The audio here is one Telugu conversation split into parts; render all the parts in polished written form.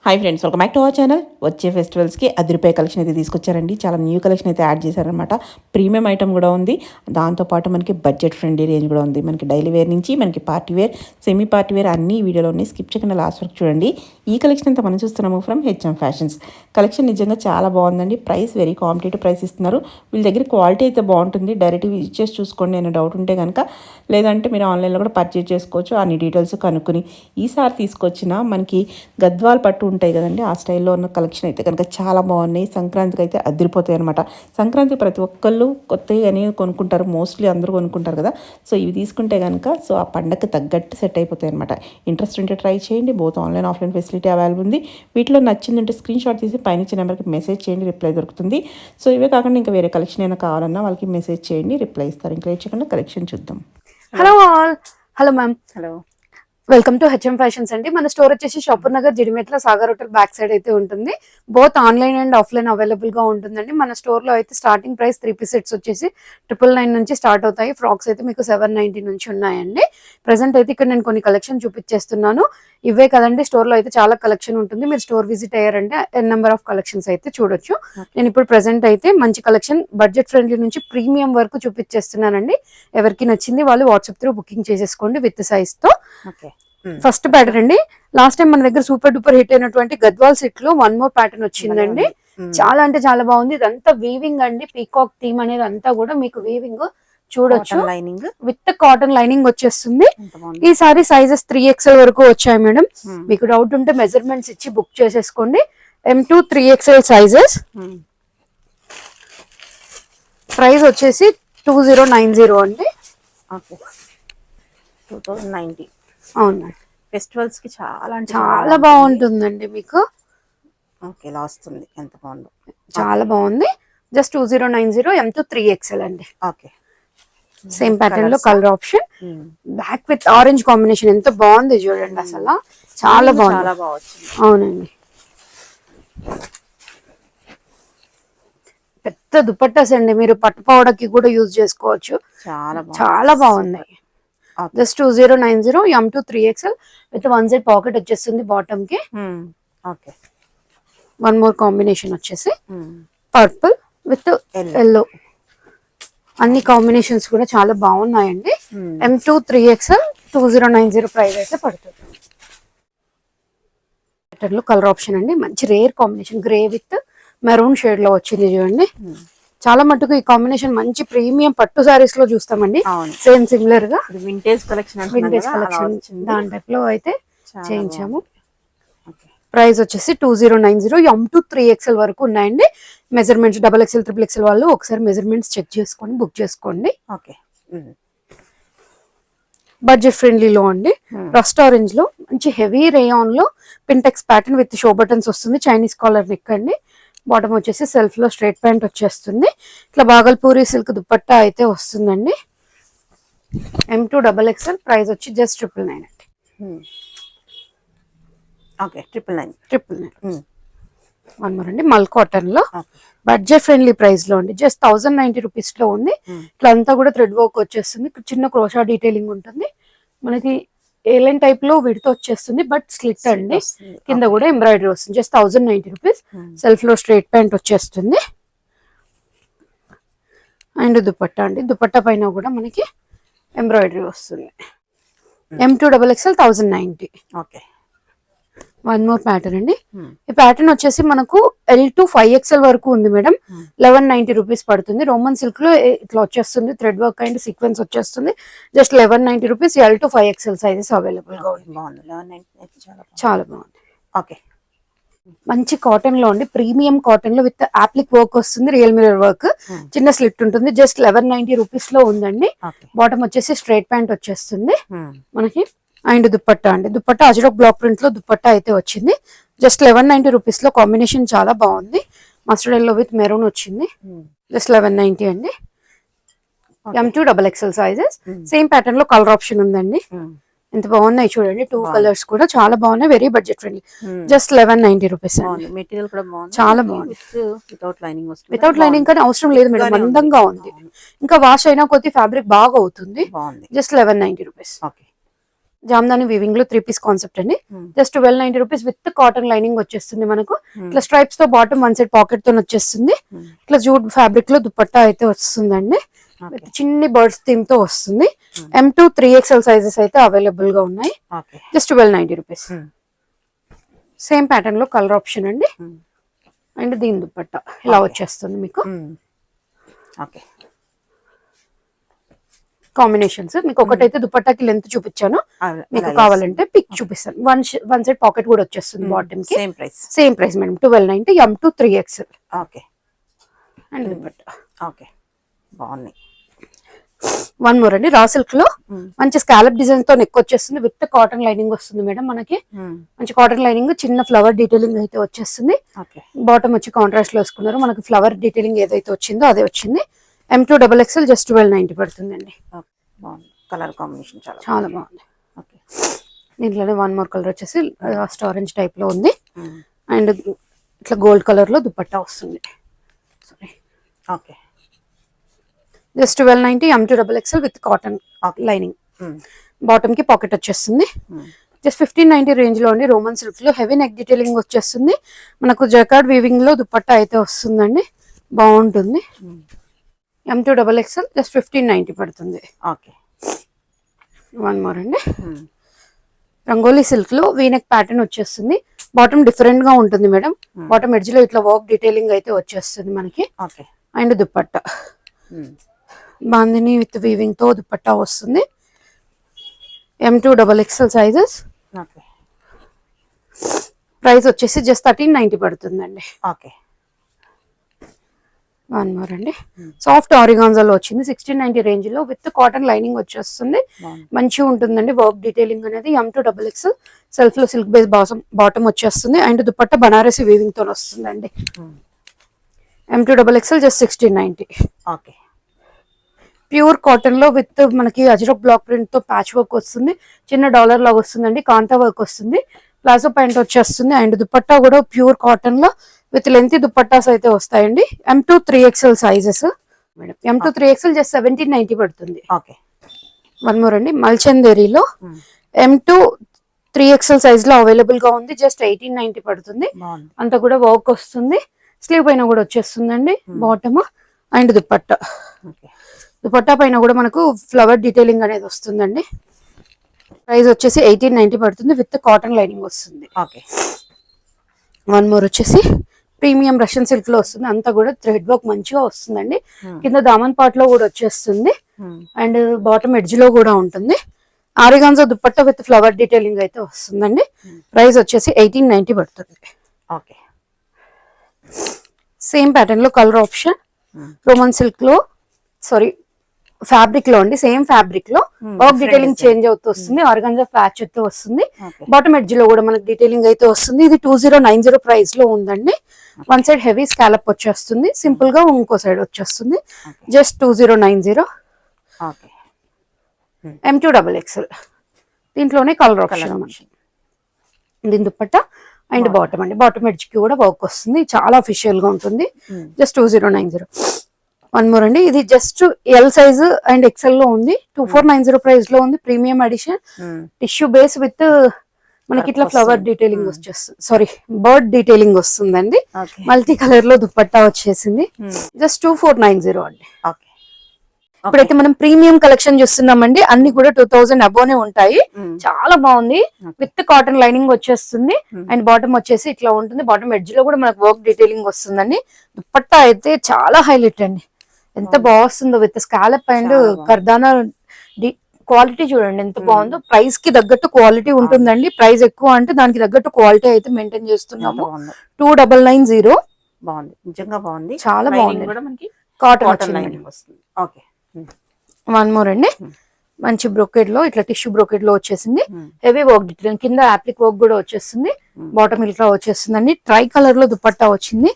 Hi friends, welcome back to our channel. వచ్చే ఫెస్టివల్స్కి రూ. 10 కలెక్షన్ అయితే తీసుకొచ్చారండి. చాలా న్యూ కలెక్షన్ అయితే యాడ్ చేశారనమాట. ప్రీమియం ఐటమ్ కూడా ఉంది. దాంతోపాటు మనకి బడ్జెట్ ఫ్రెండ్లీ రేంజ్ కూడా ఉంది. మనకి డైలీ వేర్ నుంచి మనకి party wear, semi party wear అన్ని వీడియోలో ఉన్నాయి. స్కిప్ చేయకుండా లాస్ట్ వరకు చూడండి. ఈ కలెక్షన్ అంతా మనం చూస్తున్నాము ఫ్రమ్ హెచ్ఎం ఫ్యాషన్స్. కలెక్షన్ నిజంగా చాలా బాగుందండి. ప్రైస్ వెరీ కాంపిటేటివ్ ప్రైస్ ఇస్తున్నారు. వీళ్ళ దగ్గర క్వాలిటీ అయితే బాగుంటుంది. డైరెక్ట్ విజిట్ చేసి చూసుకోండి. నేను డౌట్ ఉంటే కనుక, లేదంటే మీరు ఆన్లైన్లో కూడా పర్చేజ్ చేసుకోవచ్చు. అన్ని డీటెయిల్స్ కనుక్కొని ఈసారి తీసుకొచ్చిన మనకి గద్వాల్ పట్టు ఉంటాయి కదండి, ఆ స్టైల్లో ఉన్న కలెక్షన్ అయితే కనుక చాలా బాగున్నాయి. సంక్రాంతికి అయితే అదిరిపోతాయి అనమాట. సంక్రాంతి ప్రతి ఒక్కళ్ళు కొత్తవి అనేవి కొనుక్కుంటారు, మోస్ట్లీ అందరూ కొనుక్కుంటారు కదా. సో ఇవి తీసుకుంటే కనుక సో ఆ పండగకి తగ్గట్టు సెట్ అయిపోతాయి అనమాట. ఇంట్రెస్ట్ ఉంటే ట్రై చేయండి. Both online offline facility available ఉంది. వీటిలో నచ్చిందంటే స్క్రీన్ షాట్ తీసి పైన ఇచ్చిన నెంబర్కి మెసేజ్ చేయండి, రిప్లై దొరుకుతుంది. సో ఇవే కాకుండా ఇంకా వేరే కలెక్షన్ అయినా కావాలన్నా వాళ్ళకి మెసేజ్ చేయండి, రిప్లై ఇస్తారు. ఇంకా చేయకుండా కలెక్షన్ చూద్దాం. Hello all. Hello ma'am. Hello, welcome to HM fashions అండి. మన స్టోర్ వచ్చేసి Shapur Nagar Jeedimetla Sagar hotel back side అయితే ఉంటుంది. Both online and offline available గా ఉంటుందండి. మన స్టోర్ లో అయితే స్టార్టింగ్ ప్రైస్ 3 పీస్ సెట్స్ వచ్చేసి 999 నుంచి స్టార్ట్ అవుతాయి. ఫ్రాక్స్ అయితే మీకు 790 నుంచి ఉన్నాయండి. ప్రెసెంట్ అయితే ఇక్కడ నేను కొన్ని కలెక్షన్ చూపించేస్తున్నాను. ఇవే కదండి, స్టోర్ లో అయితే చాలా కలెక్షన్ ఉంటుంది. మీరు స్టోర్ విజిట్ అయ్యారంటే నెంబర్ ఆఫ్ కలెక్షన్స్ అయితే చూడొచ్చు. నేను ఇప్పుడు ప్రెసెంట్ అయితే మంచి కలెక్షన్ బడ్జెట్ ఫ్రెండ్లీ నుంచి ప్రీమియం వరకు చూపించేస్తున్నానండి. ఎవరికి నచ్చింది వాళ్ళు వాట్సాప్ త్రూ బుకింగ్ చేసేసుకోండి విత్ సైజ్ తో. ఫస్ట్ ప్యాటర్న్ అండి, లాస్ట్ టైం మన దగ్గర సూపర్ డూపర్ హిట్ అయినటువంటి గద్వాల్ సెట్ లో 1 మోర్ ప్యాటర్న్ వచ్చిందండి. చాలా అంటే చాలా బాగుంది. ఇదంతా వీవింగ్ అండి, పీకాక్ థీమ్ అనేది అంతా కూడా మీకు వీవింగ్ చూడొచ్చు. లైనింగ్ విత్ కాటన్ లైనింగ్ వచ్చేస్తుంది. ఈ సారీ సైజెస్ 3XL వరకు వచ్చాయి మేడం. మీకు డౌట్ ఉంటే మెజర్మెంట్స్ ఇచ్చి బుక్ చేసేసుకోండి. M2 3XL sizes. ప్రైస్ వచ్చేసి 2090 అండి. 2090. అవును, ఫెస్టివల్స్ కి చాలా చాలా బాగుంటుందండి మీకు. ఓకే, ఇలా వస్తుంది. ఎంత బాగుందో, చాలా బాగుంది. జస్ట్ 2090 M2 3XL అండి. ఓకే, సేమ్ ప్యాటర్న్ లో colour option black with orange combination ఎంత బాగుంది చూడండి. అసలు చాలా బాగుంది. చాలా బాగా వచ్చింది. అవునండి, పెద్ద దుపట్టాస్ అండి. మీరు పట్టు పౌడర్కి కూడా యూజ్ చేసుకోవచ్చు. చాలా బాగున్నాయి. Just 2090 M2 3XL with 1Z pocket వచ్చేస్తుంది బాటమ్ కి. ఓకే, 1 మోర్ కాంబినేషన్ వచ్చేసి పర్పుల్ విత్ ఎల్లో. అన్ని కాంబినేషన్స్ కూడా చాలా బాగున్నాయండి. M2 3XL 2090 ప్రైస్ అయితే పడుతుంది. కలర్ ఆప్షన్ అండి, మంచి rare combination grey with maroon shade లో వచ్చింది చూడండి. చాలా మటుకు ఈ కాంబినేషన్ మంచి ప్రీమియం పట్టు సారీస్ లో చూస్తామండి. సేమ్ సిమిలర్ గా వింటేజ్ కలెక్షన్ దాని టైప్ లో అయితే చేయించాము. ప్రైస్ వచ్చేసి 2090 M2 3XL వరకు ఉన్నాయండి. మెజర్మెంట్స్ XXL XXL వాళ్ళు ఒకసారి మెజర్మెంట్స్ చెక్ చేసుకొని బుక్ చేసుకోండి. బడ్జెట్ ఫ్రెండ్లీలో అండి. రస్ట్ ఆరెంజ్ లో మంచి హెవీ రేయాన్ లో pintucks pattern with show buttons వస్తుంది. చైనీస్ కాలర్ నెక్ అండి. బాటమ్ వచ్చేసి సెల్ఫ్ లో స్ట్రైట్ ప్యాంట్ వచ్చేస్తుంది. ఇట్లా బాగల్పూరి సిల్క్ దుపట్టా అయితే వస్తుందండి. M2 XXL ప్రైస్ వచ్చి జస్ట్ 999 అండి. ఓకే, 999. 1 మోర్ అండి, మల్ కాటన్ లో బడ్జెట్ ఫ్రెండ్లీ ప్రైస్ లో అండి. జస్ట్ 1090 రూపీస్ లో ఉంది. ఇట్లా అంతా కూడా థ్రెడ్ వర్క్ వచ్చేస్తుంది. చిన్న క్రోషా డీటెయిలింగ్ ఉంటుంది. మనకి ఏలైన్ టైప్ లో విడితో వచ్చేస్తుంది, బట్ స్లిట్ అండి. కింద కూడా ఎంబ్రాయిడరీ వస్తుంది. Just 1090 rupees. సెల్ఫ్ లో స్ట్రైట్ ప్యాంట్ వచ్చేస్తుంది. అండ్ దుపట్టా అండి, దుపట్టా పైన కూడా మనకి ఎంబ్రాయిడరీ వస్తుంది. M2 XXL 1090. Okay, 1 more pattern అండి. ఈ ప్యాటర్న్ వచ్చేసి మనకు L2 5XL వరకు ఉంది మేడం. 1190 రూపీస్ పడుతుంది. రోమన్ సిల్క్ లో ఇట్లా వచ్చేస్తుంది. థ్రెడ్ వర్క్ అండ్ సీక్వెన్స్ వచ్చేస్తుంది. Just 1190 rupees. L2 5XL sizes available గా ఉంది. చాలా బాగుంది. ఓకే, మంచి కాటన్ లో అండి, ప్రీమియం కాటన్ లో విత్ ఆప్లిక్ వర్క్ వస్తుంది. రియల్ మిరర్ వర్క్, చిన్న స్లిట్ ఉంటుంది. జస్ట్ 1190 రూపీస్ లో ఉందండి. బాటమ్ వచ్చేసి స్ట్రైట్ ప్యాంట్ వచ్చేస్తుంది మనకి. అండ్ దుపట్టా అండి, దుపట్టా అజ్రక్ బ్లాక్ ప్రింట్ లో దుపట్టా అయితే వచ్చింది. జస్ట్ 1190 రూపీస్ లో. కాంబినేషన్ చాలా బాగుంది. మస్టర్డ్ ఎల్లో విత్ మెరూన్ వచ్చింది. జస్ట్ 1190 అండి. M2 XXL sizes. Same pattern లో కలర్ ఆప్షన్ ఉందండి. ఎంత బాగున్నాయి చూడండి. 2 కలర్స్ కూడా చాలా బాగున్నాయి. Very budget friendly. Just 1190 rupees. Material కూడా బాగుంది. చాలా బాగుంది. వితౌట్ లైనింగ్ కానీ అవసరం లేదు మేడం, మందంగా ఉంది. ఇంకా వాష్ అయినా కొద్ది ఫ్యాబ్రిక్ బాగా అవుతుంది. Just 1190 rupees. జామ్దాని వీవింగ్ లో 3 పీస్ కాన్సెప్ట్ అండి. Just 1290 rupees with cotton lining వచ్చేస్తుంది మనకు. ఇట్లా స్ట్రైప్స్ తో బాటమ్ వన్ సైడ్ పాకెట్ తో వచ్చేస్తుంది. ఇట్లా జూట్ ఫ్యాబ్రిక్ లో దుపట్టా అయితే వస్తుందండి. చిన్ని బర్డ్స్ థీమ్ తో వస్తుంది. M2 3XL సైజెస్ అయితే అవైలబుల్ గా ఉన్నాయి. Just 1290 rupees. సేమ్ ప్యాటర్న్ లో కలర్ ఆప్షన్ అండి. అండ్ దీని దుపట్టా ఇలా వచ్చేస్తుంది మీకు. కాంబినేషన్స్ మీకు ఒకటైతే దుపట్టాకి లెంత్ చూపించాను, మీకు కావాలంటే పిక్ చూపిస్తాను. వన్ సైడ్ పాకెట్ కూడా వచ్చేస్తుంది బాటమ్ కి. Same price madam 1290 M2 3XL. Okay. And dupatta okay బాగుంది. వన్ మోర్ అండి, రా సిల్క్ లో మంచి స్కాలప్ డిజైన్ తో నెక్ వచ్చేస్తుంది విత్ కాటన్ లైనింగ్ వస్తుంది మేడం. మనకి మంచి కాటన్ లైనింగ్, చిన్న ఫ్లవర్ డీటెయిలింగ్ అయితే వచ్చేస్తుంది. బాటమ్ వచ్చి కాంట్రాస్ట్ లో వేసుకున్నారు. మనకి ఫ్లవర్ డీటెయిలింగ్ ఏదైతే వచ్చిందో అదే వచ్చింది. M2 XXL జస్ట్ 1290 పడుతుందండి. కలర్ కాంబినేషన్ చాలా బాగుంది. దీంట్లోనే వన్ మోర్ కలర్ వచ్చేసి లాస్ట్ ఆరెంజ్ టైప్ లో ఉంది. అండ్ ఇట్లా గోల్డ్ కలర్ లో దుపట్టా వస్తుంది. Okay. Just 1290 M2 XXL with cotton lining. Bottom కి పాకెట్ వచ్చేస్తుంది. జస్ట్ 1590 రేంజ్ లో అండి. రోమన్ సిల్క్ లో హెవీ నెక్ డీటెయిలింగ్ వచ్చేస్తుంది. మనకు జకార్డ్ వీవింగ్ లో దుపట్టా అయితే వస్తుందండి. బాగుంటుంది. M2 XXL జస్ట్ 1590 పడుతుంది. ఓకే. వన్ మోర్ అండి, రంగోలీ సిల్క్ లో వీనెక్ ప్యాటర్న్ వచ్చేస్తుంది. బాటమ్ డిఫరెంట్ గా ఉంటుంది మేడం. బాటమ్ ఎడ్జ్ లో ఇట్లా వర్క్ డీటెయిలింగ్ అయితే వచ్చేస్తుంది మనకి. And dupatta bandhani with weaving తో దుపట్టా వస్తుంది. M2 XXL sizes. ప్రైస్ వచ్చేసి జస్ట్ 1390 పడుతుందండి. ఓకే. వన్ మోర్ అండి, సాఫ్ట్ ఆరిగాన్జాలో వచ్చింది 1690 రేంజ్ లో విత్ కాటన్ లైనింగ్ వచ్చేస్తుంది. మంచిగా ఉంటుందండి వర్క్ డీటెయిలింగ్ అనేది. M2 XXL సెల్ఫ్ లో సిల్క్ బేస్ బాటమ్ వచ్చేస్తుంది. అండ్ దుపట్టా బనారసి వీవింగ్ తో వస్తుందండి. M2 XXL just 1690. Okay. Pure cotton లో విత్ మనకి అజ్రక్ బ్లాక్ ప్రింట్ తో ప్యాచ్ వర్క్ వస్తుంది. చిన్న డాలర్ లాగా వస్తుందండి. కాంతా వర్క్ వస్తుంది. ప్లాజో ప్యాంట్ వచ్చేస్తుంది. అండ్ దుపట్టా కూడా ప్యూర్ కాటన్ లో విత్ లెంత్ దుపట్టాస్ అయితే వస్తాయండి. M2 3XL sizes madam. M2 3XL just 1790 పడుతుంది. వన్ మోర్ అండి, మల్చందేరిలో M2 3XL సైజ్ లో అవైలబుల్ గా ఉంది. జస్ట్ 1890 పడుతుంది. అంతా కూడా వర్క్ వస్తుంది. స్లీవ్ పైన కూడా వచ్చేస్తుందండి బాటమ్. అండ్ దుపట్టా పైన కూడా మనకు ఫ్లవర్ డీటెయిలింగ్ అనేది వస్తుందండి. ప్రైస్ వచ్చేసి 1890 పడుతుంది విత్ కాటన్ లైనింగ్ వస్తుంది. వన్ మోర్ వచ్చేసి ప్రీమియం రష్యన్ సిల్క్ లో వస్తుంది. అంతా కూడా థ్రెడ్ వర్క్ మంచిగా వస్తుందండి. కింద దామన్ పార్ట్ లో కూడా వచ్చేస్తుంది. అండ్ బాటమ్ ఎడ్జ్ లో కూడా ఉంటుంది. ఆరిగాన్జా దుపట్టా విత్ ఫ్లవర్ డీటెయిలింగ్ అయితే వస్తుందండి. ప్రైస్ వచ్చేసి 1890 పడుతుంది. సేమ్ ప్యాటర్న్ లో కలర్ ఆప్షన్ రోమన్ సిల్క్ లో ఫ్యాబ్రిక్ లో అండి. సేమ్ ఫ్యాబ్రిక్ లో వర్క్ డీటెయిలింగ్ చేంజ్ అవుతూ వస్తుంది. ఆర్గాన్జా ప్యాచ్ అయితే వస్తుంది. బాటమ్ ఎడ్జ్ లో కూడా మనకి డీటెయిలింగ్ అయితే వస్తుంది. ఇది 2090 ప్రైస్ లో ఉందండి. వన్ సైడ్ హెవీ స్కాలప్ వచ్చేస్తుంది. సింపుల్ గా ఇంకో సైడ్ వచ్చేస్తుంది. జస్ట్ 2090. M2 XXL దీంట్లోనే కలర్ ఆప్షన్. దీని దుపట్టా అండ్ బాటమ్ అండి. బాటమ్ ఎడ్జ్ కి కూడా వర్క్ వస్తుంది. చాలా అఫిషియల్ గా ఉంటుంది. జస్ట్ 2090. వన్ మోర్ అండి, ఇది just L size and XL లో ఉంది. 2490 ప్రైస్ లో ఉంది. Premium edition tissue base with మనకి ఇట్లా ఫ్లవర్ డీటెయిలింగ్ వచ్చేస్తుంది. బర్డ్ డీటెయిలింగ్ వస్తుందండి. మల్టీ కలర్ లో దుపట్టా వచ్చేసింది. జస్ట్ 2490 అండి. ఇప్పుడైతే మనం ప్రీమియం కలెక్షన్ చూస్తున్నామండి. అన్ని కూడా 2000 అబోనే ఉంటాయి. చాలా బాగుంది. విత్ కాటన్ లైనింగ్ వచ్చేస్తుంది. అండ్ బాటమ్ వచ్చేసి ఇట్లా ఉంటుంది. బాటమ్ ఎడ్జ్ లో కూడా మనకు వర్క్ డీటెయిలింగ్ వస్తుందండి. దుపట్టా అయితే చాలా హైలైట్ అండి. ఎంత బాగుందో విత్ స్కాలప్ అండ్ కర్దానా. క్వాలిటీ చూడండి ఎంత బాగుందో. ప్రైస్ కి తగ్గట్టు క్వాలిటీ ఉంటుందండి. ప్రైస్ ఎక్కువ అంటే దానికి తగ్గట్టు క్వాలిటీ అయితే మెయింటైన్ చేస్తున్నాము. 2990 బాగుంది. నిజంగా బాగుంది. చాలా బాగుంది. కాటన్ వస్తుంది. వన్ మోర్ అండి, మంచి బ్రోకెడ్ లో ఇట్లా టిష్యూ బ్రోకెడ్ లో వచ్చేసింది. హెవీ వర్క్ డీటెయిలింగ్ కింద యాప్లిక్ వర్క్ కూడా వచ్చేస్తుంది. బాటమ్ ఇట్లా వచ్చేస్తుందండి. ట్రై కలర్ లో దుపట్టా వచ్చింది.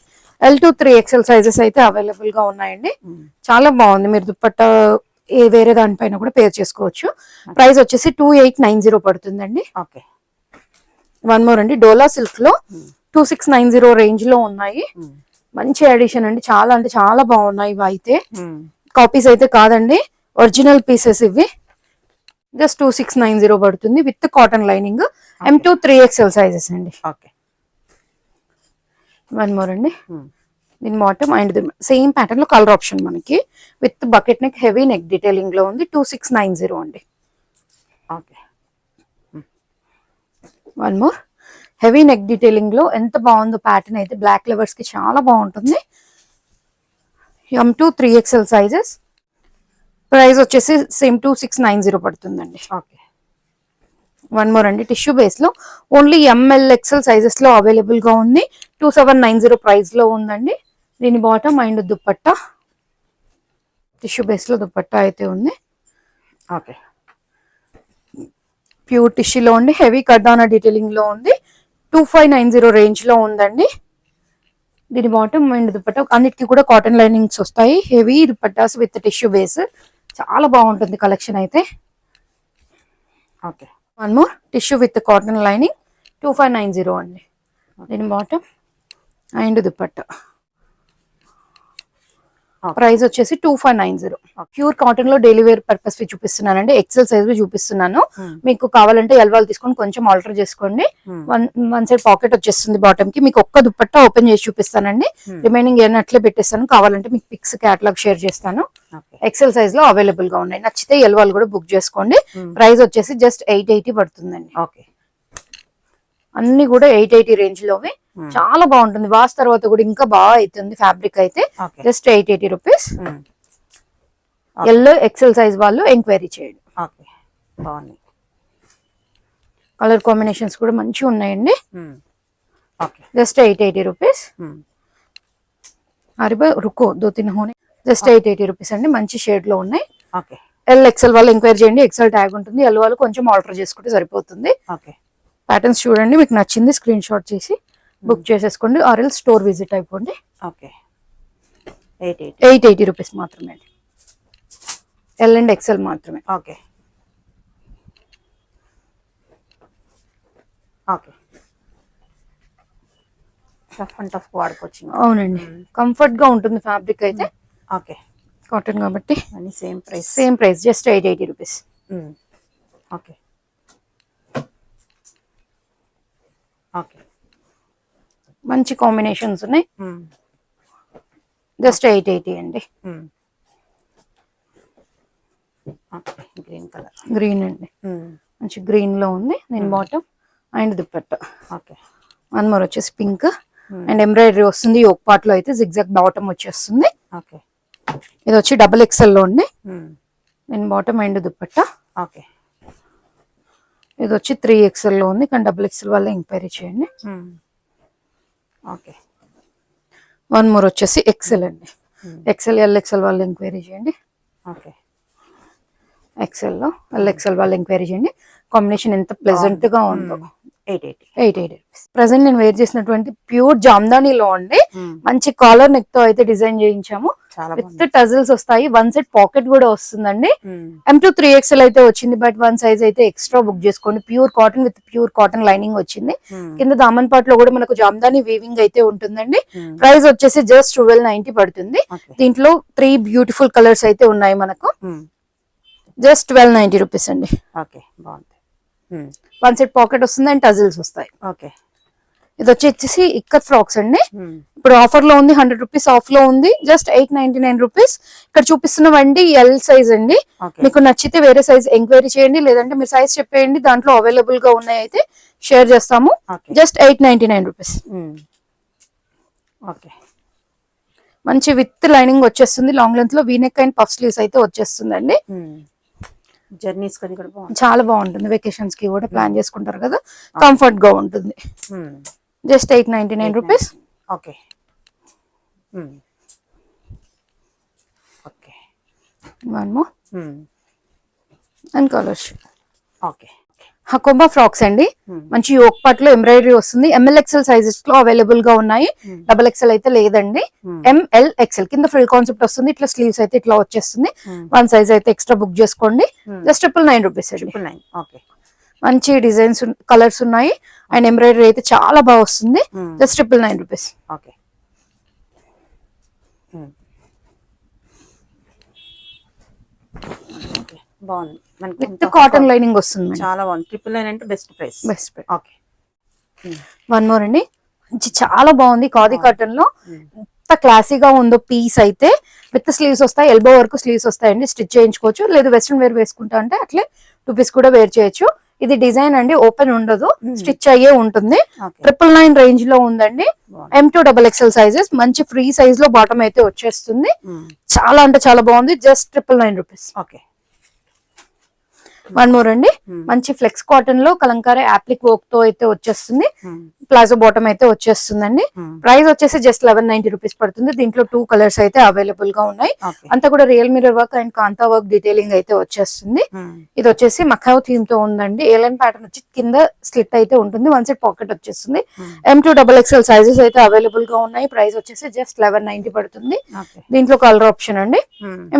L2 3XL సైజెస్ అయితే అవైలబుల్ గా ఉన్నాయండి. చాలా బాగుంది. మీరు దుపట్టా వేరే దానిపైన కూడా పేర్ చేసుకోవచ్చు. ప్రైస్ వచ్చేసి 2890 పడుతుందండి. వన్ మోర్ అండి, డోలా సిల్క్ లో 2690 రేంజ్ లో ఉన్నాయి. మంచి ఎడిషన్ అండి. చాలా అంటే చాలా బాగున్నాయి. ఇవి అయితే కాపీస్ అయితే కాదండి, ఒరిజినల్ పీసెస్ ఇవి. జస్ట్ 2690 పడుతుంది with cotton lining. M2 3XL sizes అండి. ఓకే. వన్ మోర్ అండి. దీని బాటమ్ అండ్ సేమ్ ప్యాటర్న్ లో కలర్ ఆప్షన్ మనకి with bucket neck heavy neck detailing లో ఉంది. 2690 అండి. Okay. One more heavy neck detailing లో ఎంత బాగుందో ప్యాటర్న్ అయితే బ్లాక్ లెవర్స్ కి చాలా బాగుంటుంది. M2 3XL sizes. ప్రైస్ వచ్చేసి సేమ్ 2690 పడుతుందండి. ఓకే. వన్ మోర్ అండి టిష్యూ బేస్ లో ఓన్లీ ML XL సైజెస్ లో అవైలబుల్ గా ఉంది. 2790 ప్రైస్ లో ఉందండి. దీని bottom and dupatta tissue base లో దుపట్టా అయితే ఉంది. ఓకే. ప్యూర్ టిష్యూలో ఉండి హెవీ కర్దానా డీటెయిలింగ్ లో ఉంది. 2590 రేంజ్ లో ఉందండి. దీని బాటమ్ అండ్ దుపట్టా అన్నిటికీ కూడా కాటన్ లైనింగ్స్ వస్తాయి. Heavy dupattas with tissue base చాలా బాగుంటుంది కలెక్షన్ అయితే. Okay. One more tissue with cotton lining 2590 అండి. దీని బాటమ్ అండ్ దుపట్టా ప్రైస్ వచ్చేసి 2590. ప్యూర్ కాటన్ లో డైలీ వేర్ పర్పస్ వి చూపిస్తున్నానండి. ఎక్సెల్ సైజ్ వి చూపిస్తున్నాను. మీకు కావాలంటే ఎల్వాల్ తీసుకొని కొంచెం ఆల్టర్ చేసుకోండి. వన్ సైడ్ పాకెట్ వచ్చేస్తుంది బాటమ్ కి. మీకు ఒక్క దుపట్టా ఓపెన్ చేసి చూపిస్తానండి. రిమైనింగ్ ఏమైనా అట్లే పెట్టేస్తాను. కావాలంటే మీకు పిక్స్ క్యాటలాగ్ షేర్ చేస్తాను. ఎక్సెల్ సైజ్ లో అవైలబుల్ గా ఉన్నాయి. నచ్చితే ఎల్వాల్ కూడా బుక్ చేసుకోండి. ప్రైస్ వచ్చేసి జస్ట్ 880 పడుతుందండి. ఓకే. అన్ని కూడా 880 రేంజ్ లోవి చాలా బాగుంటుంది. వాష్ తర్వాత కూడా ఇంకా బాగా అవుతుంది ఫ్యాబ్రిక్ అయితే. Just 880 rupees. Yellow XL size వాళ్ళు ఎంక్వైరీ చేయండి. ఓకే. బాగుంది. కలర్ కాంబినేషన్స్ కూడా మంచిగా ఉన్నాయండి. ఓకే. Just 880 rupees. అరే బా రుకో దో తిన్ హోనే. జస్ట్ 880 రూపీస్ అండి. మంచి షేడ్ లో ఉన్నాయి. ఓకే. XL వాళ్ళు ఎంక్వైరీ చేయండి. ఎక్సెల్ ట్యాగ్ ఉంటుంది. ఎల్ వాళ్ళు కొంచెం ఆల్టర్ చేసుకుంటే సరిపోతుంది. ఓకే. ప్యాటర్న్స్ చూడండి, మీకు నచ్చింది స్క్రీన్ షాట్ చేసి బుక్ చేసేసుకోండి. ఆర్ఎల్ స్టోర్ విజిట్ అయిపోండి. ఓకే. 880 రూపీస్ మాత్రమే. ఎల్ అండ్ ఎక్సెల్ మాత్రమే. Okay. Okay. Tough and tough వాడుకోవచ్చు. అవునండి, కంఫర్ట్ గా ఉంటుంది ఫ్యాబ్రిక్ అయితే. ఓకే. కాటన్ కాబట్టి అన్ని same price. Just 880 rupees. Okay. Okay. మంచి కాంబినేషన్స్ ఉన్నాయి. జస్ట్ 880 అండి. Green colour. గ్రీన్ అండి, మంచి గ్రీన్ లో ఉంది. నేను bottom and dupatta. Okay. One more వచ్చేసి పింక్ అండ్ ఎంబ్రాయిడరీ వస్తుంది. యోక్ పార్ట్ లో అయితే జిగ్జాగ్ బాటమ్ వచ్చేస్తుంది. ఓకే. ఇది వచ్చి XXL లో ఉంది. నేను బాటమ్ అండ్ దుపట్టా. ఓకే. ఇది వచ్చి 3XL లో ఉంది, కానీ XXL వల్ల ఎంక్వైరీ చేయండి. ఓకే. వన్ మోర్ వచ్చేసి XL అండి. XL LXL వాళ్ళు ఎంక్వైరీ చేయండి. ఓకే. XL లో LXL వాళ్ళు ఎంక్వైరీ చేయండి. కాంబినేషన్ ఎంత ప్లెజెంట్ గా ఉందో. 880 రూపీస్. ప్రెసెంట్ నేను వేర్ చేసినటువంటి ప్యూర్ జామ్దానీలో అండి. మంచి కాలర్ నెక్ తో అయితే డిజైన్ చేయించాము. విత్ టజిల్స్ వస్తాయి. వన్ సెట్ పాకెట్ కూడా వస్తుందండి. M2 3XL అయితే వచ్చింది, బట్ వన్ సైజ్ అయితే ఎక్స్ట్రా బుక్ చేసుకోండి. Pure cotton with pure cotton lining వచ్చింది. కింద దామన్ పాట్ లో కూడా మనకు జామ్దానీ వీవింగ్ అయితే ఉంటుందండి. ప్రైస్ వచ్చేసి జస్ట్ 1290 పడుతుంది. దీంట్లో 3 బ్యూటిఫుల్ కలర్స్ అయితే ఉన్నాయి మనకు. జస్ట్ 1290 రూపీస్ అండి. ఓకే. బాగుంది. వన్ సెట్ పాకెట్ వస్తుంది అండ్ టజిల్స్ వస్తాయి. ఓకే. ఇది వచ్చేసి ఇక్కత్ ఫ్రాక్స్ అండి. ఇప్పుడు ఆఫర్ లో ఉంది, 100 రూపీస్ ఆఫ్ లో ఉంది. Just 899 rupees. ఇక్కడ చూపిస్తున్నవండి ఎల్ సైజ్ అండి. మీకు నచ్చితే వేరే సైజ్ ఎంక్వైరీ చేయండి, లేదంటే మీరు సైజ్ చెప్పేయండి, దాంట్లో అవైలబుల్ గా ఉన్నాయి అయితే షేర్ చేస్తాము. Just 899 rupees. ఓకే. మంచి విత్ లైనింగ్ వచ్చేస్తుంది. లాంగ్ లెంత్ లో వీనెక్ అండ్ పఫ్ స్లీవ్స్ అయితే వచ్చేస్తుందండి. జర్నీస్ కి కూడా చాలా బాగుంటుంది. వెకేషన్స్ కి కూడా ప్లాన్ చేసుకుంటారు కదా, కంఫర్ట్ గా ఉంటుంది. Just 899 rupees. Okay. Okay. One more and colours. Okay. Hakoba frocks అండి. మంచి యోక్ పార్ట్ లో ఎంబ్రాయిడరీ వస్తుంది. MLXL సైజెస్ లో అవైలబుల్ గా ఉన్నాయి. XXL అయితే లేదండి. MLXL కింద ఫ్రిల్ కాన్సెప్ట్ వస్తుంది. ఇట్లా స్లీవ్స్ అయితే ఇట్లా వచ్చేస్తుంది. వన్ సైజ్ అయితే ఎక్స్ట్రా బుక్ చేసుకోండి. జస్ట్ 999 రూపీస్ అండి. మంచి డిజైన్స్ కలర్స్ ఉన్నాయి అండ్ ఎంబ్రాయిడరీ అయితే చాలా బాగా వస్తుంది. Just 999 rupees. ఓకే. బాగుంది మనకి విత్ కాటన్ లైనింగ్ వస్తుంది. చాలా బాగుంది. 999 అంటే best price. Okay. One more అండి, మంచి చాలా బాగుంది ఖాదీ కాటన్ లో. ఎంత క్లాసీగా ఉందో పీస్ అయితే. విత్ స్లీవ్స్ వస్తాయి, ఎల్బో వరకు స్లీవ్స్ వస్తాయండి. స్టిచ్ చేయించుకోవచ్చు, లేదు వెస్ట్రన్ వేర్ వేసుకుంటా అంటే అట్లే 2 పీస్ కూడా వేర్ చేయొచ్చు. ఇది డిజైన్ అండి, ఓపెన్ ఉండదు, స్టిచ్ అయ్యే ఉంటుంది. 999 రేంజ్ లో ఉందండి. M2XXL సైజెస్, మంచి ఫ్రీ సైజ్ లో బాటమ్ అయితే వచ్చేస్తుంది. చాలా అంటే చాలా బాగుంది. Just 999 rupees. Okay. One more అండి, మంచి ఫ్లెక్స్ కాటన్ లో కలంకారీ యాప్లిక్ వర్క్ తో అయితే వచ్చేస్తుంది. ప్లాజో బాటమ్ అయితే వచ్చేస్తుందండి. ప్రైస్ వచ్చేసి జస్ట్ 1190 రూపీస్ పడుతుంది. దీంట్లో 2 కలర్స్ అయితే అవైలబుల్ గా ఉన్నాయి. అంతా కూడా real mirror work and kantha work detailing అయితే వచ్చేస్తుంది. ఇది వచ్చేసి మఖావ్ థీమ్ తో ఉందండి. ఏలైన్ ప్యాటర్న్ వచ్చి కింద స్లిట్ అయితే ఉంటుంది. 1 సైడ్ పాకెట్ వచ్చేస్తుంది. M2XXL సైజెస్ అయితే అవైలబుల్ గా ఉన్నాయి. ప్రైస్ వచ్చేసి జస్ట్ 1190 పడుతుంది. దీంట్లో కలర్ ఆప్షన్ అండి.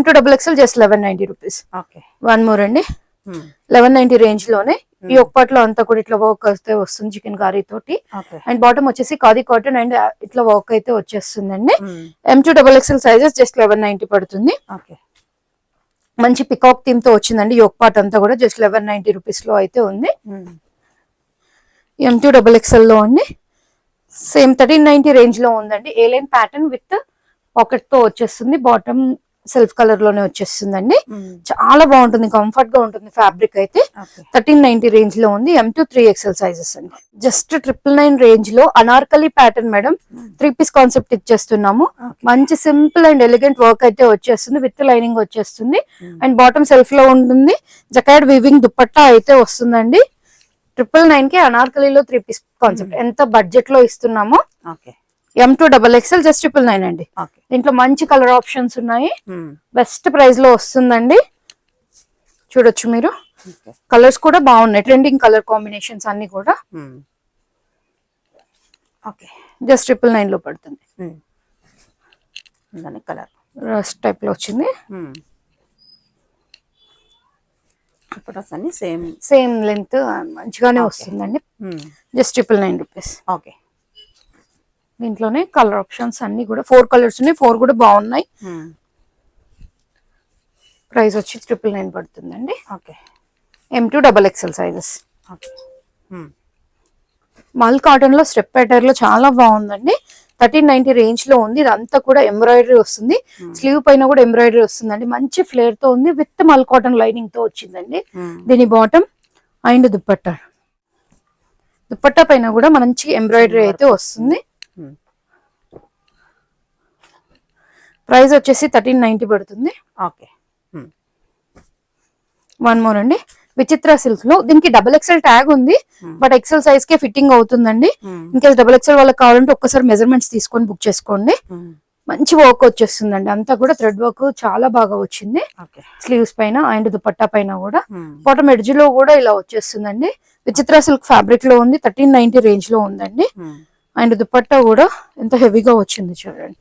M2XXL just 1190 rupees. One more అండి, 1190 రేంజ్ లోనే ఈ ఒక్కట్లో అంతా కూడా ఇట్లా వర్క్ అయితే వస్తుంది చికెన్ కర్రీ తోటి. అండ్ బాటమ్ వచ్చేసి ఖాదీ కాటన్ అండ్ ఇట్లా వర్క్ అయితే వచ్చేస్తుందండి. M2XXL సైజెస్ జస్ట్ 1190 పడుతుంది. మంచి పికాక్ థీమ్ తో వచ్చిందండి. యోక్ పార్ట్ అంతా కూడా జస్ట్ 1190 రూపీస్ లో అయితే ఉంది. M2XXL లో ఉంది. సేమ్ 1390 రేంజ్ లో ఉందండి. ఏలైన్ ప్యాటర్న్ విత్ పాకెట్ తో వచ్చేస్తుంది. బాటమ్ సెల్ఫ్ కలర్ లోనే వచ్చేస్తుందండి. చాలా బాగుంటుంది, కంఫర్ట్ గా ఉంటుంది. ఫ్యాబ్రిక్ అయితే 1390 రేంజ్ లో ఉంది. M2XXL సైజెస్ అండి. జస్ట్ 999 రేంజ్ లో Anarkali pattern madam, 3 piece concept ఇచ్చేస్తున్నాము. మంచి సింపుల్ అండ్ ఎలిగెంట్ వర్క్ అయితే వచ్చేస్తుంది. విత్ లైనింగ్ వచ్చేస్తుంది. అండ్ బాటమ్ సెల్ఫ్ లో ఉంటుంది. జకార్డ్ వీవింగ్ దుపట్టా అయితే వస్తుందండి. 999 కి అనార్కలిలో 3 పీస్ కాన్సెప్ట్. ఎంత బడ్జెట్ లో ఇస్తున్నామో. M2XXL జస్ట్ 999 అండి. దీంట్లో మంచి కలర్ ఆప్షన్స్ ఉన్నాయి. బెస్ట్ ప్రైస్ లో వస్తుందండి. చూడొచ్చు మీరు, కలర్స్ కూడా బాగున్నాయి. ట్రెండింగ్ కలర్ కాంబినేషన్స్ అన్ని కూడా. జస్ట్ 999 లో పడుతుంది. కలర్ రస్ట్ టైప్ లో వచ్చింది. సేమ్ లెంత్ మంచిగానే వస్తుందండి. Just 999 rupees. ఓకే. దీంట్లోనే కలర్ ఆప్షన్స్ అన్ని కూడా 4 కలర్స్ ఉన్నాయి. 4 కూడా బాగున్నాయి. ప్రైస్ వచ్చి 999 పడుతుందండి. M2XXL sizes. మల్ కాటన్ లో స్టెప్ ప్యాటర్న్ లో చాలా బాగుందండి. 1390 రేంజ్ లో ఉంది. ఇదంతా కూడా ఎంబ్రాయిడరీ వస్తుంది. స్లీవ్ పైన కూడా ఎంబ్రాయిడరీ వస్తుందండి. మంచి ఫ్లేర్ తో ఉంది. విత్ మల్ కాటన్ లైనింగ్ తో వచ్చిందండి. దీని బాటమ్ అండ్ దుపట్టా పైన కూడా మంచి ఎంబ్రాయిడరీ అయితే వస్తుంది. ప్రైస్ వచ్చేసి 1390 పడుతుంది. వన్ మోర్ అండి, విచిత్ర సిల్క్ లో. దీనికి XXL ట్యాగ్ ఉంది, but XL size K fitting అవుతుందండి. ఇంకా XXL వాళ్ళకి కావాలంటే ఒక్కసారి మెజర్మెంట్స్ తీసుకొని బుక్ చేసుకోండి. మంచి వర్క్ వచ్చేస్తుందండి. అంతా కూడా థ్రెడ్ వర్క్ చాలా బాగా వచ్చింది. స్లీవ్స్ పైన అండ్ దుపట్టా పైన కూడా. బాటమ్ ఎడ్జ్ లో కూడా ఇలా వచ్చేస్తుందండి. విచిత్ర సిల్క్ ఫ్యాబ్రిక్ లో ఉంది. 1390 రేంజ్ లో ఉందండి. అండ్ దుపట్టా కూడా ఎంత హెవీగా వచ్చింది చూడండి.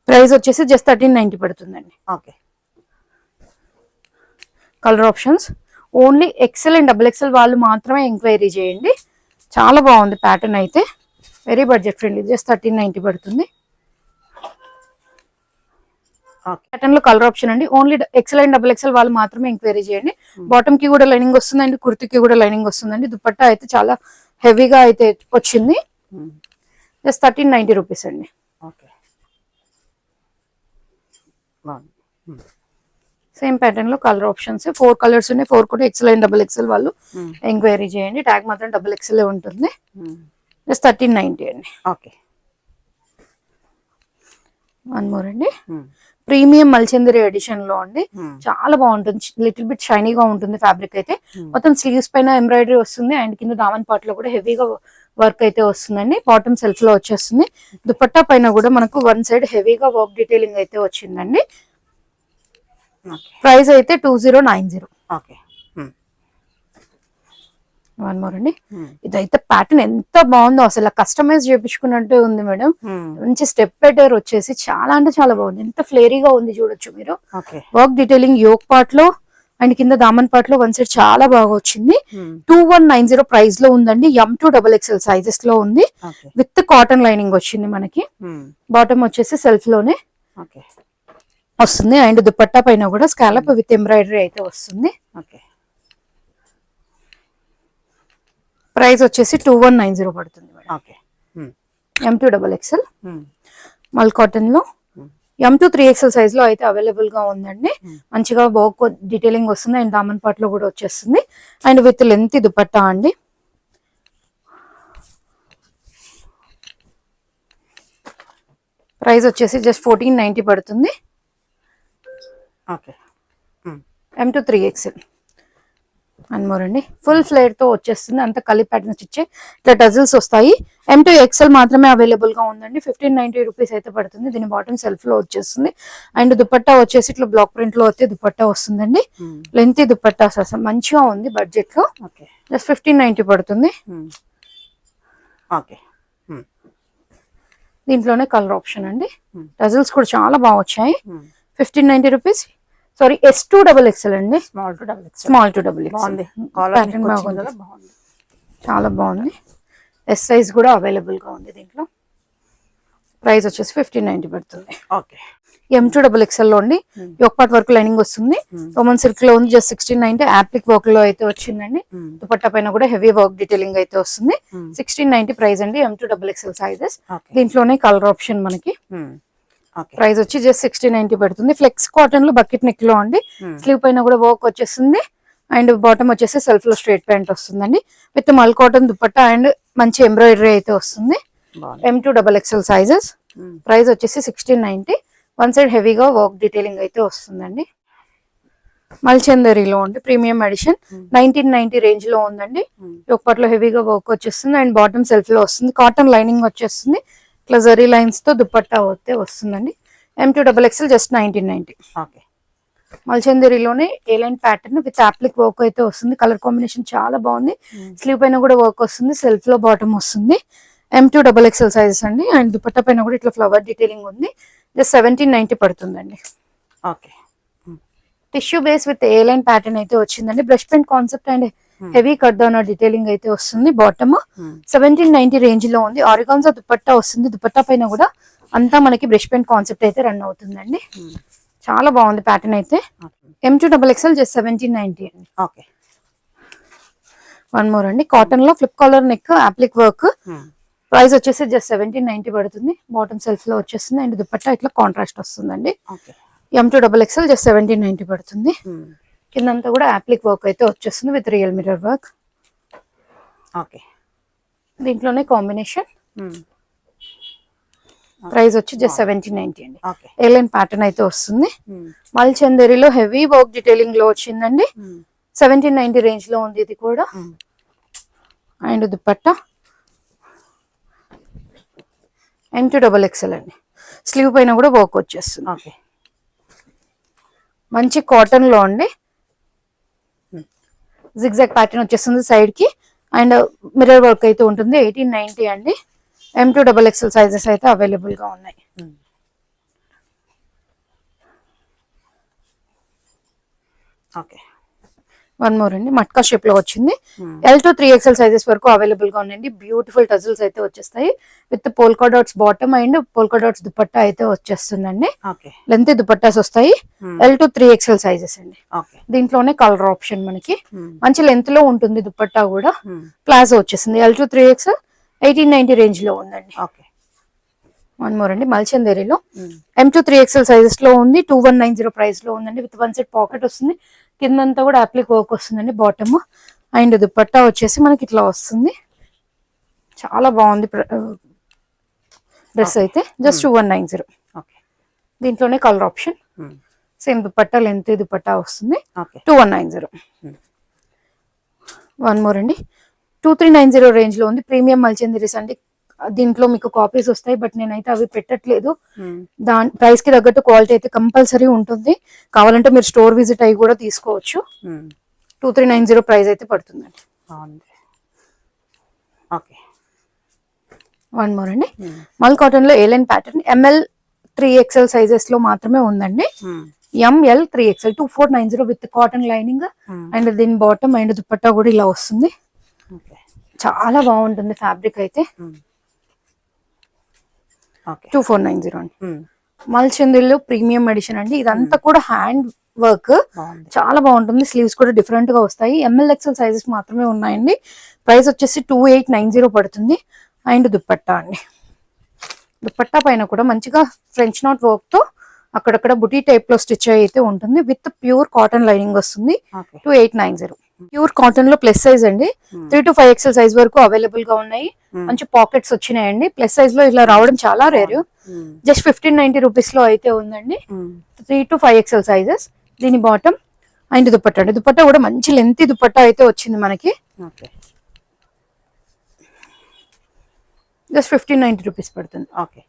ప్రైస్ వచ్చేసి జస్ట్ 1390 పడుతుందండి. Colour options only XL and XXL వాళ్ళు మాత్రమే ఎంక్వైరీ చేయండి. చాలా బాగుంది ప్యాటర్న్ అయితే. Very budget friendly. జస్ట్ 1390 పడుతుంది. ప్యాటర్న్ లో కలర్ ఆప్షన్ అండి. ఓన్లీ XL అండ్ XXL వాళ్ళు మాత్రమే ఎంక్వైరీ చేయండి. బాటమ్ కి కూడా లైనింగ్ వస్తుందండి. కుర్తికి కూడా లైనింగ్ వస్తుందండి. దుపట్టా అయితే చాలా హెవీగా అయితే వచ్చింది. జస్ట్ 1390 రూపీస్ అండి. సేమ్ ప్యాటర్న్ లో కలర్ ఆప్షన్స్ 4 కలర్స్ ఉన్నాయి. 4 కూడా XL అండ్ XXL వాళ్ళు ఎంక్వైరీ చేయండి. ట్యాగ్ మాత్రం XXL ఉంటుంది. జస్ట్ 1390 అండి. వన్ మోర్ అండి, ప్రీమియం మల్చందరి ఎడిషన్ లో అండి. చాలా బాగుంటుంది. లిటిల్ బిట్ షైనీగా ఉంటుంది ఫ్యాబ్రిక్ అయితే. మొత్తం స్లీవ్స్ పైన ఎంబ్రాయిడరీ వస్తుంది. అండ్ కింద దామన్ పార్ట్ లో కూడా హెవీగా వర్క్ అయితే వస్తుందండి. బాటమ్ సెల్ఫ్ లో వచ్చేస్తుంది. దుపట్టా పైన కూడా మనకు 1 సైడ్ హెవీగా వర్క్ డీటెయిలింగ్ అయితే వచ్చిందండి. ప్రైస్ అయితే 2090. వన్ మోర్ అండి, ఇదైతే ప్యాటర్న్ ఎంత బాగుందో అసలు కస్టమైజ్ చేయించుకున్నట్టు ఉంది మేడం. మంచి స్టెప్ ప్యాటర్న్ వచ్చేసి చాలా అంటే చాలా బాగుంది. ఎంత ఫ్లేరీగా ఉంది చూడొచ్చు మీరు. వర్క్ డీటెయిలింగ్ యోక్ పార్ట్ లో అండ్ కింద దామన్ పాట్లో వన్ సైడ్ చాలా బాగా వచ్చింది. 2190 ప్రైస్ లో ఉందండి. M2XXL సైజెస్ లో ఉంది. విత్ కాటన్ లైనింగ్ వచ్చింది మనకి. బాటమ్ వచ్చేసి సెల్ఫ్ లోనే వస్తుంది. అండ్ దుపట్టా పైన కూడా స్కాలప్ విత్ ఎంబ్రాయిడరీ అయితే వస్తుంది. ప్రైస్ వచ్చేసి 2190 పడుతుంది M2XXL. మల్ కాటన్ లో M2 3XL సైజ్ లో అయితే అవైలబుల్ గా ఉందండి. మంచిగా బాగా డీటెయిలింగ్ వస్తుంది. అండ్ దామన్ పాట్ లో కూడా వచ్చేస్తుంది. అండ్ విత్ లెంత్ దుపట్టా అండి. ప్రైస్ వచ్చేసి జస్ట్ 1490 పడుతుంది. M2 3XL అండ్ మోర్ అండి. ఫుల్ ఫ్లేర్ తో వచ్చేస్తుంది. అంత కలి ప్యాటర్న్స్ ఇచ్చే ఇట్లా టజిల్స్ వస్తాయి. M2XL మాత్రమే అవైలబుల్ గా ఉందండి. 1590 రూపీస్ అయితే పడుతుంది. దీని బాటమ్ సెల్ఫ్ లో వచ్చేస్తుంది. అండ్ దుపట్టా వచ్చేసి ఇట్లా బ్లాక్ ప్రింట్ లో అయితే దుపట్టా వస్తుందండి. లెంత్ దుపట్టా అసలు మంచిగా ఉంది. బడ్జెట్ లో జస్ట్ 1590 పడుతుంది. దీంట్లోనే కలర్ ఆప్షన్ అండి. టజిల్స్ కూడా చాలా బాగా వచ్చాయి. 1590 రూపీస్. సారీ, S2XXL అండి. స్మాల్ టు డబుల్ చాలా బాగుంది. ఎస్ సైజ్ కూడా అవైలబుల్ గా ఉంది దీంట్లో. ప్రైస్ వచ్చేసి 1590 పడుతుంది. M2XXL లో అండి. యోక్ పార్ట్ వర్క్ లైనింగ్ వస్తుంది. రోమన్ సిల్క్ లో ఉంది. జస్ట్ 1690. యాప్లిక్ వర్క్ లో అయితే వచ్చిందండి. దుపట్టా పైన కూడా హెవీ వర్క్ డీటెయిలింగ్ అయితే వస్తుంది. 1690 ప్రైస్ అండి. M2XXL sizes. దీంట్లోనే కలర్ ఆప్షన్ మనకి. ప్రైస్ వచ్చి జస్ట్ 1690 పడుతుంది. ఫ్లెక్స్ కాటన్ లో బకెట్ నెక్ లో అండి. స్లీవ్ పైన కూడా వర్క్ వచ్చేస్తుంది. అండ్ బాటమ్ వచ్చేసి సెల్ఫ్ లో స్ట్రైట్ ప్యాంట్ వస్తుందండి. విత్ మల్ కాటన్ దుపట్టా అండ్ మంచి ఎంబ్రాయిడరీ అయితే వస్తుంది. M2XXL sizes. ప్రైస్ వచ్చేసి 1690. వన్ సైడ్ హెవీగా వర్క్ డీటెయిలింగ్ అయితే వస్తుందండి. మల్చందరిలో ఉండి ప్రీమియం ఎడిషన్ 1990 రేంజ్ లో ఉందండి. ఒకపాట్లో హెవీగా వర్క్ వచ్చేస్తుంది. అండ్ బాటమ్ సెల్ఫ్ లో వస్తుంది. కాటన్ లైనింగ్ వచ్చేస్తుంది. ఇట్లా జరీ లైన్స్ తో దుపట్టా అయితే వస్తుందండి. M2XXL just 1990. మల్చందరిలోనే A line pattern with applique work అయితే వస్తుంది. కలర్ కాంబినేషన్ చాలా బాగుంది. స్లీవ్ పైన కూడా వర్క్ వస్తుంది. సెల్ఫ్ లో బాటమ్ వస్తుంది. M2XXL సైజెస్ అండి. అండ్ దుపట్టా పైన కూడా ఇట్లా ఫ్లవర్ డీటెయిలింగ్ ఉంది. జస్ట్ 1790 పడుతుందండి. Tissue base with a line pattern అయితే వచ్చిందండి. Brush paint concept and heavy cut down detailing అయితే వస్తుంది. బాటమ్ 1790 రేంజ్ లో ఉంది. ఆరిగాన్జా దుపట్టా వస్తుంది. దుపట్టా పైన కూడా అంతా మనకి బ్రష్ పెయింట్ కాన్సెప్ట్ అయితే రన్ అవుతుందండి. చాలా బాగుంది ప్యాటర్న్ అయితే. M2XXL జస్ట్ 1790 అండి. వన్ మోర్ అండి. కాటన్ లో flip collar neck అప్లిక్ work. Price వచ్చేసి జస్ట్ 1790 పడుతుంది. బాటమ్ సెల్ఫ్ లో వచ్చేస్తుంది. అండ్ దుపట్టా ఇట్లా కాంట్రాస్ట్ వస్తుందండి. M2XXL జస్ట్ 1790 పడుతుంది. కిందంతా కూడా అప్లిక్ వర్క్ అయితే వచ్చేస్తుంది విత్ రియల్ మిర్రర్ వర్క్. దీంట్లోనే కాంబినేషన్. ప్రైస్ వచ్చి జస్ట్ 1790 అండి. ఏలైన్ ప్యాటర్న్ అయితే వస్తుంది. మల్చందరిలో హెవీ వర్క్ డీటెయిలింగ్ లో వచ్చిందండి. 1790 రేంజ్ లో ఉంది ఇది కూడా. అండ్ దుపట్టా M2XXL అండి. స్లీవ్ పైన కూడా వర్క్ వచ్చేస్తుంది. మంచి కాటన్ లో అండి. జిగ్జాగ్ ప్యాటర్న్ వచ్చేస్తుంది సైడ్ కి. అండ్ మిర్రర్ వర్క్ అయితే ఉంటుంది. 1890 అండి. M2XXL సైజెస్ అయితే అవైలబుల్ గా ఉన్నాయి. వన్ మోర్ అండి. మట్కా షేప్ లో వచ్చింది. L2 3XL సైజెస్ వరకు అవైలబుల్ గా ఉన్నాయండి. బ్యూటిఫుల్ టజిల్స్ అయితే వచ్చేస్తాయి with polka dots bottom and polka dots dupatta అయితే వచ్చేస్తుందండి. లెంత్ దుపట్టాస్ వస్తాయి. L2 3XL సైజెస్ అండి. దీంట్లోనే కలర్ ఆప్షన్ మనకి మంచి లెంత్ లో ఉంటుంది. దుపట్టా కూడా ప్లాజో వచ్చేసింది. L2 3XL 1890 రేంజ్ లో ఉందండి. వన్ మోర్ అండి. మల్చందేరిలో M2 3XL సైజెస్ లో ఉంది. 2190 ప్రైస్ లో ఉందండి. విత్ వన్ సెట్ పాకెట్ వస్తుంది. కిందంతా కూడా అప్లిక్ వర్క్ వస్తుందండి. బాటమ్ అండ్ దుపట్టా వచ్చేసి మనకి ఇట్లా వస్తుంది. చాలా బాగుంది డ్రెస్ అయితే. జస్ట్ 2190. దీంట్లోనే colour option. Same dupatta length dupatta వస్తుంది. 2190. వన్ మోర్ అండి. 2390 రేంజ్ లో ఉంది. ప్రీమియం మల్చందరీస్ అండి. దీంట్లో మీకు కాపీస్ వస్తాయి. బట్ నేనైతే అవి పెట్టట్లేదు. దాని ప్రైస్ కి తగ్గట్టు క్వాలిటీ అయితే కంపల్సరీ ఉంటుంది. కావాలంటే మీరు స్టోర్ విజిట్ అయ్యి కూడా తీసుకోవచ్చు. 2390 ప్రైస్ అయితే పడుతుందండి. వన్ మోర్ అండి. మల్ కాటన్ లో A-line pattern ML 3XL sizes లో మాత్రమే ఉందండి. ML 3XL 2490 with cotton lining and దీని బాటమ్ అండ్ దుపట్టా కూడా ఇలా వస్తుంది. ఓకే చాలా బాగుంటుంది ఫ్యాబ్రిక్ అయితే. ఓకే 2490 అండి. మల్చందిలో ప్రీమియం ఎడిషన్ అండి. ఇదంతా కూడా హ్యాండ్ వర్క్, చాలా బాగుంటుంది. స్లీవ్స్ కూడా డిఫరెంట్ గా వస్తాయి. ML XL సైజెస్ మాత్రమే ఉన్నాయండి. ప్రైస్ వచ్చేసి 2890 పడుతుంది. అండ్ దుపట్టా అండి. దుపట్టా పైన కూడా మంచిగా ఫ్రెంచ్ నాట్ వర్క్ తో అక్కడక్కడ బుటీ టైప్ లో స్టిచ్ అయితే ఉంటుంది. విత్ ప్యూర్ కాటన్ లైనింగ్ వస్తుంది. 2890 ప్యూర్ కాటన్ లో ప్లస్ సైజ్ అండి. 3 to 5XL సైజ్ వరకు అవైలబుల్ గా ఉన్నాయి. మంచి పాకెట్స్ వచ్చినాయండి. ప్లస్ సైజ్ లో ఇలా రావడం చాలా రేరు. జస్ట్ 1590 రూపీస్ లో అయితే ఉందండి. 3 to 5XL సైజెస్. దీని బాటమ్ అండ్ దుపట్టా అండి. దుపట్టా కూడా మంచి లెంతీ దుపట్టా అయితే వచ్చింది మనకి. జస్ట్ 1590 రూపీస్ పడుతుంది. ఓకే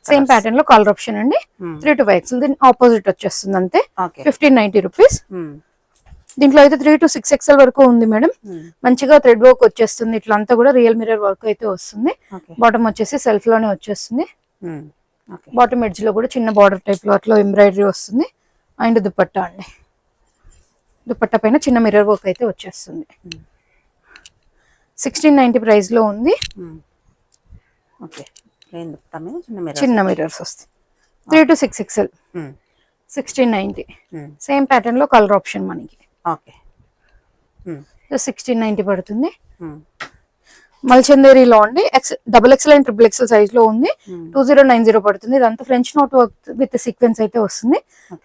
సేమ్ ప్యాటర్న్ లో కలర్ ఆప్షన్ అండి. 3 to 5XL. దీని ఆపోజిట్ వచ్చేస్తుంది అంతే. 1590 రూపీస్. దీంట్లో అయితే 3 to 6XL వరకు ఉంది మేడం. మంచిగా థ్రెడ్ వర్క్ వచ్చేస్తుంది. ఇట్లా అంతా కూడా రియల్ మిర్రర్ వర్క్ అయితే వస్తుంది. బాటమ్ వచ్చేసి సెల్ఫ్ లోనే వచ్చేస్తుంది. బాటమ్ ఎడ్జ్ లో కూడా చిన్న బార్డర్ టైప్ లో అట్లా ఎంబ్రాయిడరీ వస్తుంది. అండ్ దుపట్టా అండి. దుపట్టా పైన చిన్న మిర్రర్ వర్క్ అయితే వచ్చేస్తుంది. 1690 ప్రైస్ లో ఉంది. చిన్న మిర్రర్స్ వస్తాయి. 3 to 6XL 1690. సేమ్ ప్యాటర్న్ లో కలర్ ఆప్షన్ మనకి. 1690 పడుతుంది. మల్చందేరీలో అండి. XXL అండ్ XXL సైజ్ లో ఉంది. 2090 పడుతుంది. ఇదంతా French note work with sequence అయితే వస్తుంది.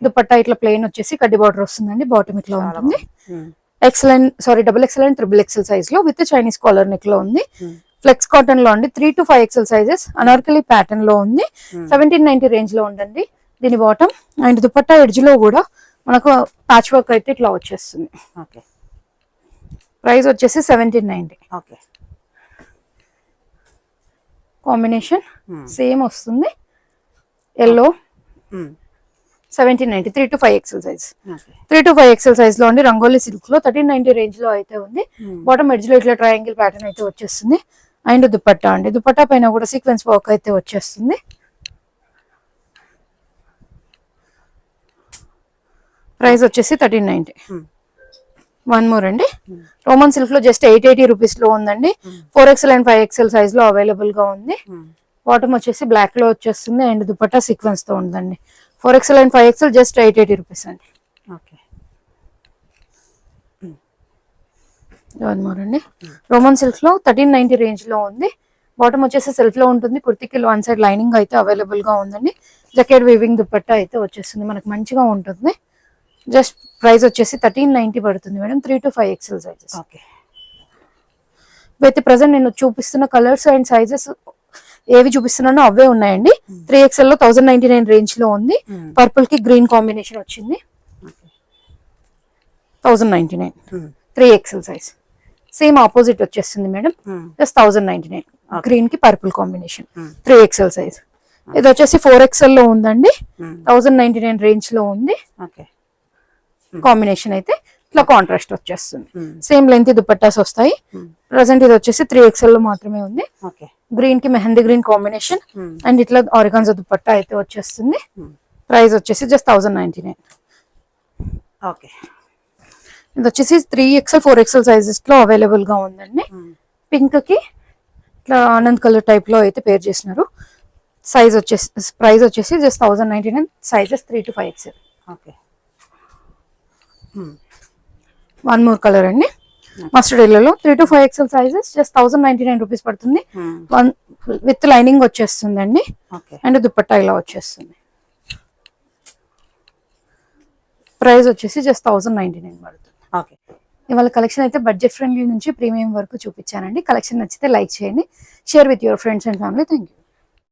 దుపట్టా ఇట్లా ప్లెయిన్ వచ్చేసి కడ్డీ బార్డర్ వస్తుందండి. బాటమ్ ఇట్లా ఉంటుంది. XXL అండ్ XXL సైజ్ లో విత్ చైనీస్ కాలర్ నెక్ లో ఉంది. ఫ్లెక్స్ కాటన్ లో అండి. 3 to 5XL sizes. Anarkali pattern లో ఉంది. 1790 రేంజ్ లో ఉందండి. దీని బాటమ్ అండ్ దుపట్టా ఎడ్జ్ లో కూడా మనకు ప్యాచ్ వర్క్ అయితే ఇట్లా వచ్చేస్తుంది. ప్రైస్ వచ్చేసి 1790. కాంబినేషన్ సేమ్ వస్తుంది. Yellow 1790. 3 to 5XL size. 3 to 5XL size లో అండి. రంగోలీ సిల్క్ లో 1390 రేంజ్ లో అయితే ఉంది. బాటమ్ ఎడ్జ్ లో ఇట్లా ట్రయాంగిల్ ప్యాటర్న్ అయితే వచ్చేస్తుంది. అండ్ దుపట్టా అండి. దుపట్టా పైన కూడా సీక్వెన్స్ వర్క్ అయితే వచ్చేస్తుంది. ప్రైస్ వచ్చేసి 1390. వన్ మోర్ అండి. రోమన్ సిల్క్ లో జస్ట్ 880 రూపీస్ లో ఉందండి. 4XL అండ్ 5XL సైజ్ లో అవైలబుల్ గా ఉంది. బాటమ్ వచ్చేసి బ్లాక్ లో వచ్చేస్తుంది. అండ్ దుపట్టా సీక్వెన్స్ తో ఉందండి. 4XL and 5XL just 880 rupees అండి. వన్ మోర్ అండి. రోమన్ సిల్క్ లో 1390 రేంజ్ లో ఉంది. బాటమ్ వచ్చేసి సెల్ఫ్ లో ఉంటుంది. కుర్తికి వన్ సైడ్ లైనింగ్ అయితే అవైలబుల్ గా ఉందండి. జకెట్ వీవింగ్ దుపట్టా అయితే వచ్చేస్తుంది. మనకు మంచిగా ఉంటుంది. జస్ట్ ప్రైస్ వచ్చేసి 1390 పడుతుంది మేడం. 3 to 5XL sizes. అయితే ప్రెసెంట్ నేను చూపిస్తున్న కలర్స్ అండ్ సైజెస్ ఏవి చూపిస్తున్నానో అవే ఉన్నాయండి. 3XL లో 1099 రేంజ్ లో ఉంది. పర్పుల్ కి గ్రీన్ కాంబినేషన్ వచ్చింది. 1099. 3XL size. సేమ్ ఆపోజిట్ వచ్చేస్తుంది మేడం. జస్ట్ 1099. గ్రీన్ కి పర్పుల్ కాంబినేషన్. 3XL size. ఇది వచ్చేసి 4XL లో ఉందండి. 1099 రేంజ్ లో ఉంది. కాంబినేషన్ అయితే ఇట్లా కాంట్రాస్ట్ వచ్చేస్తుంది. సేమ్ లెంత్ దుపట్టాస్ వస్తాయి. ప్రెసెంట్ ఇది వచ్చేసి 3XL లో మాత్రమే ఉంది. గ్రీన్ కి మెహందీ గ్రీన్ కాంబినేషన్ అండ్ ఇట్లా ఆర్గాన్జా దుపట్టా అయితే వచ్చేస్తుంది. ప్రైస్ వచ్చేసి జస్ట్ 1099. ఇది వచ్చేసి 3XL 4XL సైజెస్ లో అవైలబుల్ గా ఉందండి. పింక్ కి ఇట్లా ఆనంద్ కలర్ టైప్ లో అయితే పేర్ చేసినారు. సైజ్ వచ్చేసి ప్రైస్ వచ్చేసి just 1099. Sizes 3 to 5XL. One more colour అండి. Mustard yellow 3 to 5XL sizes just 1099 rupees పడుతుంది. వన్ విత్ లైనింగ్ వచ్చేస్తుంది అండి. అండ్ దుపట్టా ఇలా వచ్చేస్తుంది. ప్రైస్ వచ్చేసి జస్ట్ 1099 పడుతుంది. ఇవాళ కలెక్షన్ అయితే బడ్జెట్ ఫ్రెండ్లీ నుంచి ప్రీమియం వరకు చూపించానండి. కలెక్షన్ నచ్చితే లైక్ చేయండి. Share with your friends and family. Thank you.